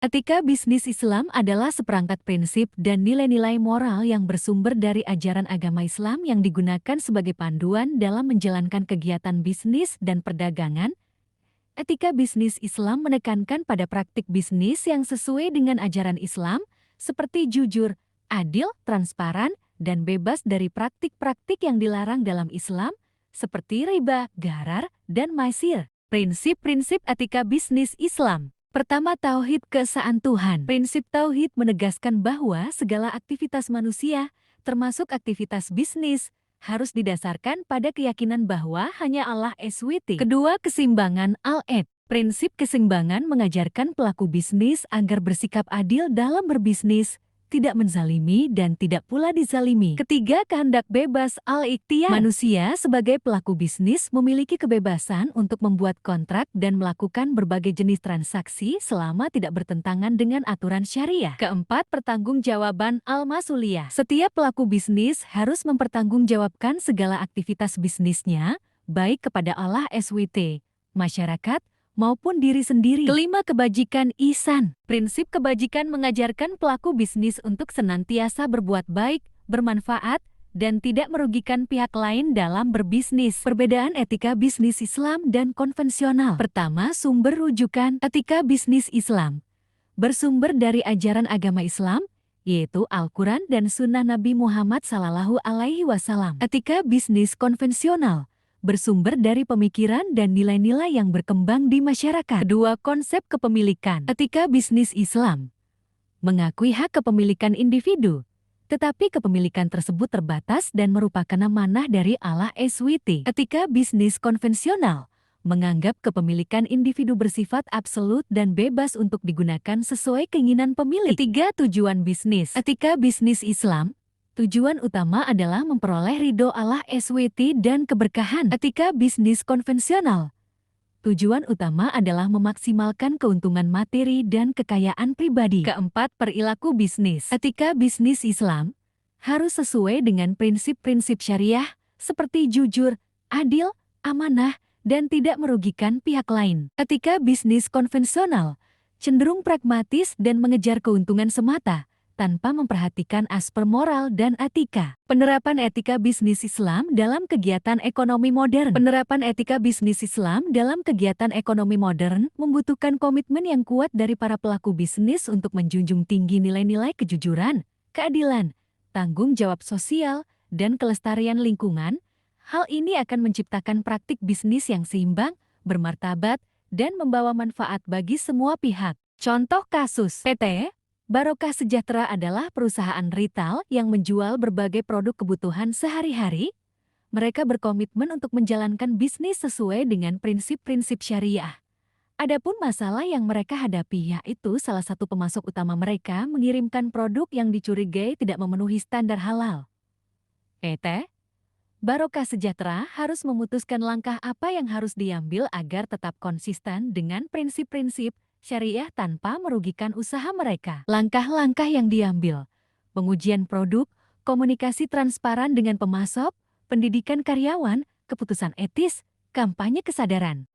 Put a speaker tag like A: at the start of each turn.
A: Etika bisnis Islam adalah seperangkat prinsip dan nilai-nilai moral yang bersumber dari ajaran agama Islam yang digunakan sebagai panduan dalam menjalankan kegiatan bisnis dan perdagangan. Etika bisnis Islam menekankan pada praktik bisnis yang sesuai dengan ajaran Islam, seperti jujur, adil, transparan, dan bebas dari praktik-praktik yang dilarang dalam Islam, seperti riba, gharar, dan maisir. Prinsip-prinsip etika bisnis Islam. Pertama, tauhid keesaan Tuhan. Prinsip tauhid menegaskan bahwa segala aktivitas manusia, termasuk aktivitas bisnis, harus didasarkan pada keyakinan bahwa hanya Allah SWT. Kedua, keseimbangan al-ed. Prinsip keseimbangan mengajarkan pelaku bisnis agar bersikap adil dalam berbisnis, tidak menzalimi dan tidak pula dizalimi. Ketiga, kehendak bebas al-ikhtiyar. Manusia sebagai pelaku bisnis memiliki kebebasan untuk membuat kontrak dan melakukan berbagai jenis transaksi selama tidak bertentangan dengan aturan syariah. Keempat, pertanggungjawaban al-masuliyah. Setiap pelaku bisnis harus mempertanggungjawabkan segala aktivitas bisnisnya, baik kepada Allah SWT, masyarakat, maupun diri sendiri. Kelima, kebajikan ihsan. Prinsip kebajikan mengajarkan pelaku bisnis untuk senantiasa berbuat baik, bermanfaat, dan tidak merugikan pihak lain dalam berbisnis. Perbedaan etika bisnis Islam dan konvensional. Pertama, sumber rujukan. Etika bisnis Islam bersumber dari ajaran agama Islam, yaitu Al-Quran dan Sunnah Nabi Muhammad SAW. Etika bisnis konvensional bersumber dari pemikiran dan nilai-nilai yang berkembang di masyarakat. Kedua, konsep kepemilikan. Etika bisnis Islam mengakui hak kepemilikan individu, tetapi kepemilikan tersebut terbatas dan merupakan amanah dari Allah SWT. Etika bisnis konvensional menganggap kepemilikan individu bersifat absolut dan bebas untuk digunakan sesuai keinginan pemilik. Ketiga, tujuan bisnis. Etika bisnis Islam tujuan utama adalah memperoleh ridho Allah SWT dan keberkahan. Etika bisnis konvensional. Tujuan utama adalah memaksimalkan keuntungan materi dan kekayaan pribadi. Keempat, perilaku bisnis. Etika bisnis Islam harus sesuai dengan prinsip-prinsip syariah seperti jujur, adil, amanah, dan tidak merugikan pihak lain. Etika bisnis konvensional cenderung pragmatis dan mengejar keuntungan semata, tanpa memperhatikan aspek moral dan etika. Penerapan etika bisnis Islam dalam kegiatan ekonomi modern. Penerapan etika bisnis Islam dalam kegiatan ekonomi modern membutuhkan komitmen yang kuat dari para pelaku bisnis untuk menjunjung tinggi nilai-nilai kejujuran, keadilan, tanggung jawab sosial, dan kelestarian lingkungan. Hal ini akan menciptakan praktik bisnis yang seimbang, bermartabat, dan membawa manfaat bagi semua pihak. Contoh kasus PT Barokah Sejahtera adalah perusahaan retail yang menjual berbagai produk kebutuhan sehari-hari. Mereka berkomitmen untuk menjalankan bisnis sesuai dengan prinsip-prinsip syariah. Adapun masalah yang mereka hadapi yaitu salah satu pemasok utama mereka mengirimkan produk yang dicurigai tidak memenuhi standar halal. PT Barokah Sejahtera harus memutuskan langkah apa yang harus diambil agar tetap konsisten dengan prinsip-prinsip syariah tanpa merugikan usaha mereka. Langkah-langkah yang diambil: pengujian produk, komunikasi transparan dengan pemasok, pendidikan karyawan, keputusan etis, kampanye kesadaran.